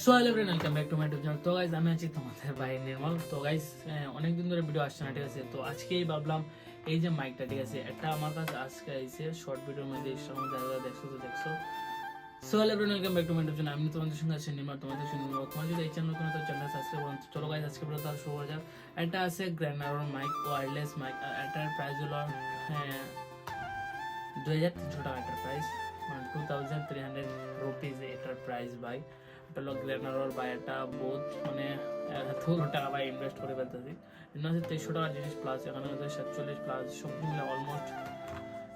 So hello everyone, welcome back to my YouTube channel. তো guys, আমি আছি তোমাদের ভাই নির্মল। তো গাইস, অনেক দিন ধরে ভিডিও আসছে না, ঠিক আছে। তো আজকেই ভাবলাম এই যে মাইকটা, ঠিক আছে, এটা আমার কাছে আজকে আইছে শর্ট ভিডিওর মধ্যে। ইনস্টাগ্রামে যারা দেখছো। So hello everyone, welcome back to my YouTube channel. আমি তোমাদের সঙ্গে আছি নির্মল, তোমাদের সঙ্গে নির্মল। তোমার যদি এই চ্যানেল কোনো তো চ্যানেল সাবস্ক্রাইব করুন। চলো গাইস, আজকে ভিডিও তার শুরু করা যাক। এটা আছে গ্র্যানারোর মাইক, ওয়্যারলেস মাইক। এটার প্রাইস হলো 2300 টাকা। এটার প্রাইস 2300 রুপিস এটার প্রাইস ভাই। এটা হলো গ্র্যানারোর ভাই। এটা বহুত মানে এত টাকা ভাই ইনভেস্ট করে ফেলতেছি। 2300 টাকার জিনিস প্লাস এখানে 47 প্লাস সব মিলে অলমোস্ট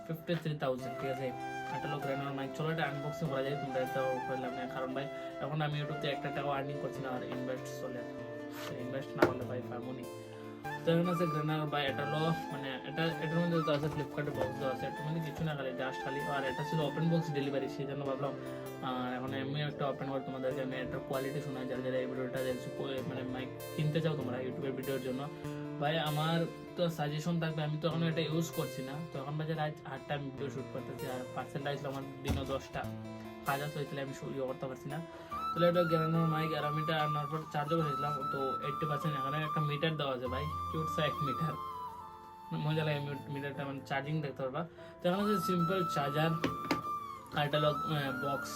53,000, ঠিক আছে। এটা হলো গ্র্যানারোর মাইক। চলো এটা আনবক্সিং করা যায়। তোমরা এটা করলাম না, কারণ ভাই এখন আমি ইউটিউবতে একটা টাকা আর্নিং করছি না, আর ইনভেস্ট চলে। ইনভেস্ট না করলে ভাই পারবনি। তো এখন আছে গ্র্যানারোর ভাই। এটা হলো মানে এটার মধ্যে তো আছে ফ্লিপকার্টের বক্স দেওয়া আছে। এটার মধ্যে কিছু না, খালি জাস্ট খালি। আর এটা ছিল ওপেন বক্স ডেলিভারি, সেই জন্য ভাবলাম এখন আমি একটা ওপেন করে তোমাদেরকে আমি এটার কোয়ালিটি শোনাই। যারা যারা এই ভিডিওটা দেখছো, মানে মাইক কিনতে চাও তোমরা ইউটিউবের ভিডিওর জন্য, ভাই আমার তো সাজেশন থাকবে। আমি তো এখনো এটা ইউজ করছি না। তো এখন বাজে রাত 8টা, আমি ভিডিও শ্যুট করতেছি। আর পার্সেলটা আসলে আমার দিনও 10টা কাজ আছে, হয়েছিল আমি ইয়ে করতে পারছি না। তাহলে এটা গ্র্যানারোর মাইক। আর আমি এটা আনার পর চার্জও করেছিলাম। তো 80% এখানে একটা মিটার দেওয়া আছে ভাই, কিউট সা 1 মিটার। মজা লাগে মিটারটা, মানে চার্জিং দেখতে পারবা। তো এখানে হচ্ছে সিম্পল চার্জার। আর এটা হলো বক্স।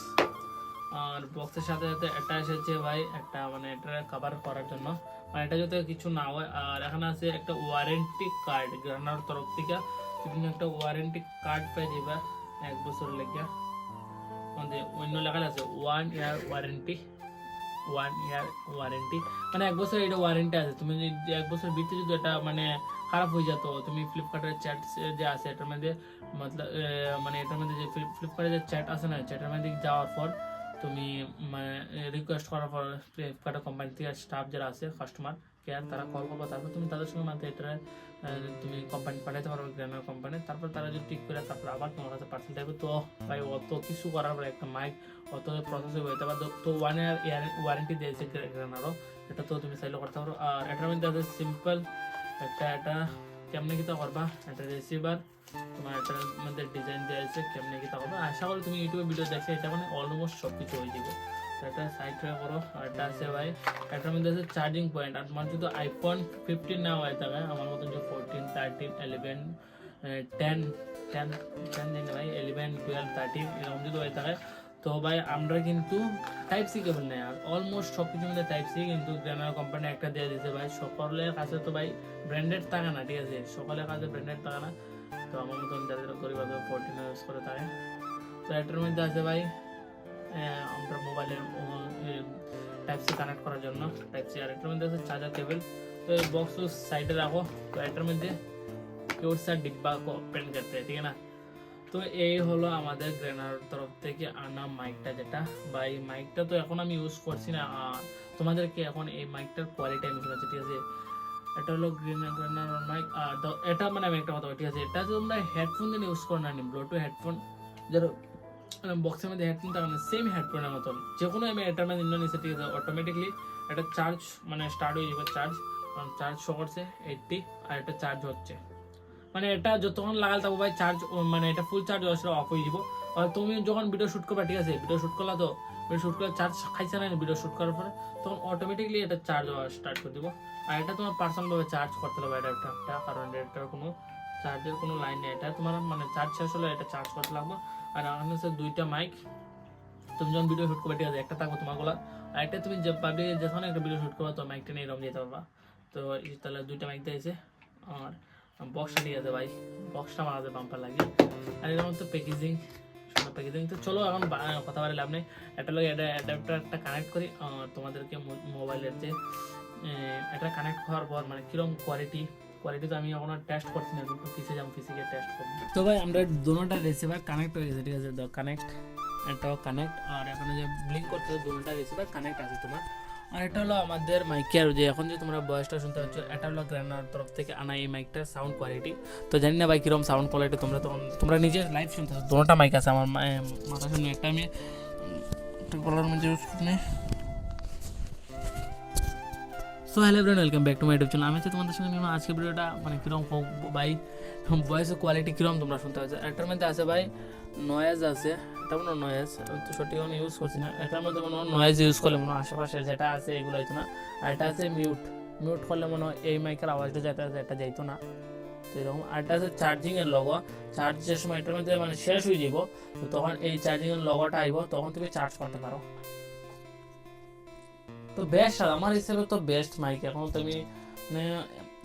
আর বক্সের সাথে সাথে এটা এসেছে ভাই একটা, মানে এটা কভার করার জন্য, মানে এটা যাতে কিছু না হয়। আর এখানে আছে একটা ওয়ারেন্টি কার্ড গ্র্যানারোর তরফ থেকে। বিভিন্ন একটা ওয়ারেন্টি কার্ড পেয়ে যাবে 1 বছর লেগে। অন্য লেখা আছে 1 ইয়ার ওয়ারেন্টি। 1 ইয়ার ওয়ারেন্টি মানে 1 বছর এটা ওয়ারেন্টি আছে। তুমি যদি 1 বছর ভিতরে যদি এটা মানে খারাপ হয়ে যেত, তুমি ফ্লিপকার্টের চ্যাট যে আছে এটার মধ্যে মতলব মানে এটার মধ্যে যে ফ্লিপকার্টের যে চ্যাট আছে না, চ্যাটের মধ্যে যাওয়ার পর তুমি মানে রিকোয়েস্ট করার পর ফ্লিপকার্টের কোম্পানি থেকে স্টাফ যারা আছে কাস্টমার কেয়ার, তারা কল করবো। তারপর তুমি তাদের সঙ্গে মাত্র এটা তুমি কোম্পানি পাঠাইতে পারো, গ্র্যানারোর কোম্পানি। তারপর তারা যদি ঠিক করে তারপর আবার তোমার কাছে পার্সেল দেবে। তো ভাই অত কিছু করার পর একটা মাইক অত প্রসেস হইতে পারে। তো 1 ইয়ার ওয়ারেন্টি দিয়েছে গ্র্যানারো, এটা তো তুমি চাইলে করতে পারো। আর এটার মধ্যে আছে সিম্পল এটা কেমনে কিতা করবা, এটা রিসিভার তোমার এটার মধ্যে ডিজাইন দেওয়া আছে কেমনে কিতা করবা। আশা করি তুমি ইউটিউবে ভিডিও দেখছো, এটা মানে অলমোস্ট সব কিছু হয়ে যাবে। তো এটা সাইড থেকে করো। আর এটা আছে ভাই, এটার মধ্যে আছে চার্জিং পয়েন্ট। আর তোমার যদি আইফোন 15 না হয়ে থাকে, আমার মতন যে 14, 13, 11, 10 10 10 দিন ভাই 11, 12, 13 এরকম যদি হয়ে থাকে, তো ভাই আমরা কিন্তু টাইপ সি কেবল নেই। আর অলমোস্ট সব কিছু মধ্যে টাইপ সি, কিন্তু গ্র্যানারো কোম্পানি একটা দিয়ে দিয়েছে ভাই। সকলের কাছে তো ভাই ব্র্যান্ডেড থাকে না, ঠিক আছে, সকলের কাছে ব্র্যান্ডেড থাকে না। তো আমার মতন যাদের গরিব 14 ইউজ করে থাকে। তো এটার মধ্যে আছে ভাই আমরা মোবাইলের টাইপ সি কানেক্ট করার জন্য টাইপ সি। আর এটার মধ্যে আছে চার্জার কেবল। তো এই বক্স সাইডে রাখো। তো এটার মধ্যে কেউ স্যার ডিব্বা ওপেন করতে, ঠিক আছে না। তো এই হলো আমাদের গ্র্যানারোর তরফ থেকে আনা মাইকটা, যেটা বা এই মাইকটা তো এখন আমি ইউজ করছি না। তোমাদেরকে এখন এই মাইকটার কোয়ালিটি আমি শোনাচ্ছি, ঠিক আছে। এটা হলো গ্র্যানারোর মাইক। আর এটা মানে আমি একটা কথা বলি, ঠিক আছে, এটা তোমরা হেডফোন দিয়ে ইউজ করো না, ব্লুটুথ হেডফোন যারা বক্সের মধ্যে হেডফোন থাকে না, সেম হেডফোনের মতন যে কোনো আমি এটার মধ্যে নিচে, ঠিক আছে, অটোমেটিকলি এটা চার্জ মানে স্টার্ট হয়ে যাবে। চার্জ শো করছে 80, আর এটা চার্জ হচ্ছে, মানে এটা যতক্ষণ লাগাল থাকবো ভাই চার্জ, মানে এটা ফুল চার্জ আসলে অফ হয়ে যাব। আর তুমি যখন ভিডিও শুট করবা, ঠিক আছে, ভিডিও শুট করলা, তো ভিডিও শুট করে চার্জ খাইছে না ভিডিও শুট করার পরে, তখন অটোমেটিকলি এটা চার্জ হওয়া স্টার্ট করে দিব। আর এটা তোমার পার্সোনালভাবে চার্জ করতে হবে অ্যাডাপ্টারটা, কারণ এটার কোনো চার্জের কোনো লাইন নেই। এটা তোমার মানে চার্জ শেষ হলে এটা চার্জ করতে লাগবে। আর আমার হচ্ছে 2টা মাইক। তুমি যখন ভিডিও শুট করবে, ঠিক আছে, একটা থাকবো তোমাগুলো, আর একটা তুমি যে পাবলিক যখন একটা ভিডিও শুট করবা, তো মাইকটা নিয়ে এরকম যেতে পারবা। তো তাহলে 2টা মাইক দিয়েছে। আর বক্সটা ঠিক আছে ভাই, বক্সটা আমার হাতে বাম্পার লাগে। আর এর মধ্যে প্যাকেজিং, সুন্দর প্যাকেজিং। তো চলো এখন কথা বলে লাভ নেই, এটা লোক অ্যাডাপ্টারটা কানেক্ট করি। তোমাদেরকে মোবাইলের যে এটা কানেক্ট হওয়ার পর মানে কিরকম কোয়ালিটি তো আমি এখনো টেস্ট করছি না, কিন্তু ফিসে যাবো, ফিসিকে টেস্ট করবো। তো ভাই আমরা দুটোটা রিসিভার কানেক্ট হয়ে গেছে, ঠিক আছে, কানেক্ট, এটাও কানেক্ট। আর এখানে যে ব্লিঙ্ক করতে দুটোটা রিসিভার কানেক্ট আছে তোমার। আর এটা হলো আমাদের মাইকের যে এখন যে তোমরা ভয়েসটা শুনতে পাচ্ছ, এটা হলো গ্র্যানারোর তরফ থেকে আনা এই মাইকটার সাউন্ড কোয়ালিটি। তো জানি না ভাই কিরকম সাউন্ড কোয়ালিটি তোমরা নিজে লাইভ শুনতে পাচ্ছ। দুটোটা মাইক আছে আমার মাথার সামনে, একটা আমি গলার মধ্যে ইউজ করি। So hello everyone, welcome back to my YouTube channel. আমি আছি তোমাদের সঙ্গে নির্মল। আজকে ভিডিওটা মানে কিরকম হোক ভাই, ভয়েসের কোয়ালিটি কিরকম তোমরা শুনতে পাচ্ছ। এটার মধ্যে আছে ভাই নয়েজ আছে, এটা মনে হয় নয়েজ, আমি তো সঠিক আমি ইউজ করছি না। এটার মধ্যে মনে হয় নয়েজ ইউজ করলে মনে হয় আশেপাশে যেটা আছে এগুলো হইতো না। আর এটা আছে মিউট, মিউট করলে মনে হয় এই মাইকের আওয়াজটা যেটা আছে এটা যাইতো না। তো এরকম। আর এটা আছে চার্জিং এর লগো, চার্জ যে সময় এটার মধ্যে মানে শেষ হয়ে যাব তো তখন এই চার্জিং এর লগোটা আইব, তখন তুমি চার্জ করতে পারো। তো বেস্ট, আমার হিসেবে তো বেস্ট মাইক। এখন তুমি মানে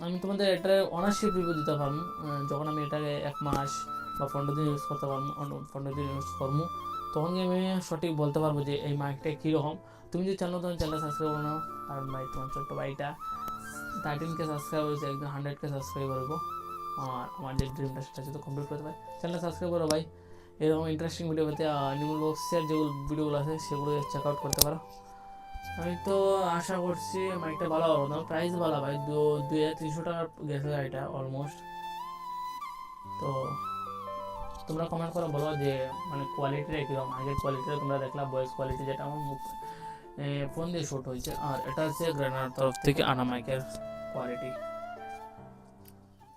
আমি তোমাদের এটা অনারশিপ রিভিউ দিতে পারবো যখন আমি এটাকে 1 মাস বা 15 দিন ইউজ করতে পারবো, 15 দিন ইউজ করবো, তখন আমি সঠিক বলতে পারবো যে এই মাইকটা কীরকম। তুমি যদি চাও তোমার চ্যানেল সাবস্ক্রাইব করে নাও। আর ভাই তোমার ছোট্ট ভাইটা 13K সাবস্ক্রাইব হয়েছে, একদম 100K সাবস্ক্রাইব করবো। আর আমার যে ড্রিমটা সেটা যদি কমপ্লিট করতে পারি, চ্যানেল সাবস্ক্রাইব করো ভাই। এরকম ইন্টারেস্টিং ভিডিও পেতে নিউল বক্সের যেগুলো ভিডিওগুলো আছে সেগুলো চেক আউট করতে পারো। আমি তো আশা করছি মাইকটা ভালো হবে না, প্রাইস ভালো ভাই, 200-300 টাকা গেছে এটা অলমোস্ট। তো তোমরা কমেন্ট করে বলো যে মানে কোয়ালিটিটা কীরকম। আগের কোয়ালিটিটা তোমরা দেখলা, ভয়েস কোয়ালিটি যেটা আমার ফোন দিয়ে শ্যুট হয়েছে, আর এটা হচ্ছে গ্রেনার তরফ থেকে আনা মাইকের কোয়ালিটি।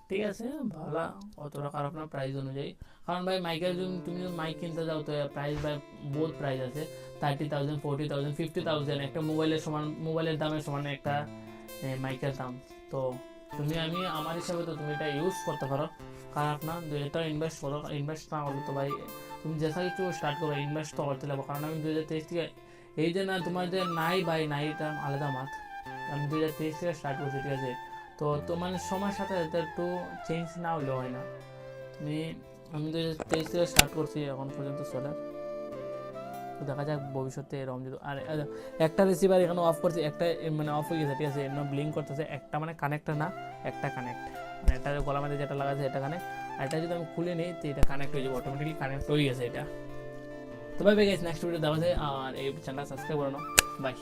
ঠিক আছে, ভালো, অতটা খারাপ না প্রাইস অনুযায়ী। কারণ ভাই মাইকের যদি তুমি মাইক কিনতে যাও তো প্রাইস ভাই বহুত প্রাইস আছে, 30,000, 40,000, 50,000 একটা মোবাইলের সমান, মোবাইলের দামের সমান একটা মাইকের দাম। তো তুমি আমি আমার হিসাবে তো তুমি এটা ইউজ করতে পারো, খারাপ না। এটা ইনভেস্ট করো, ইনভেস্ট না করলে তো ভাই তুমি যেসা কিছু স্টার্ট করো ইনভেস্ট তো করতে লাগবে। কারণ আমি 2023 থেকে এই যে না তোমার যে নাই ভাই নাই, এটা আলাদা মাত। আমি 2023 থেকে স্টার্ট করছি, ঠিক আছে। তো তোমার সময়ের সাথে সাথে একটু চেঞ্জ না হলেও হয় না। আমি 2023 থেকে স্টার্ট করছি, এখন পর্যন্ত চলে। তো দেখা যাক ভবিষ্যতে এরকম যদি। আর একটা রিসিভার এখানে অফ করছি, একটা মানে অফ হয়ে গেছে, ঠিক আছে, এমন ব্লিঙ্ক করতেছে। একটা মানে কানেক্ট না, একটা কানেক্ট, মানে এটা গলার মধ্যে যেটা লাগাচ্ছে এটা কানেক্ট, আর এটা যদি আমি খুলে নিই তো এটা কানেক্ট হয়ে যাবে, অটোমেটিকলি কানেক্ট হয়ে গেছে এটা। তো ভাই গাইস, নেক্সট ভিডিও দেখা যায়। আর এই চ্যানেলটা সাবস্ক্রাইব করে নাও। বাই।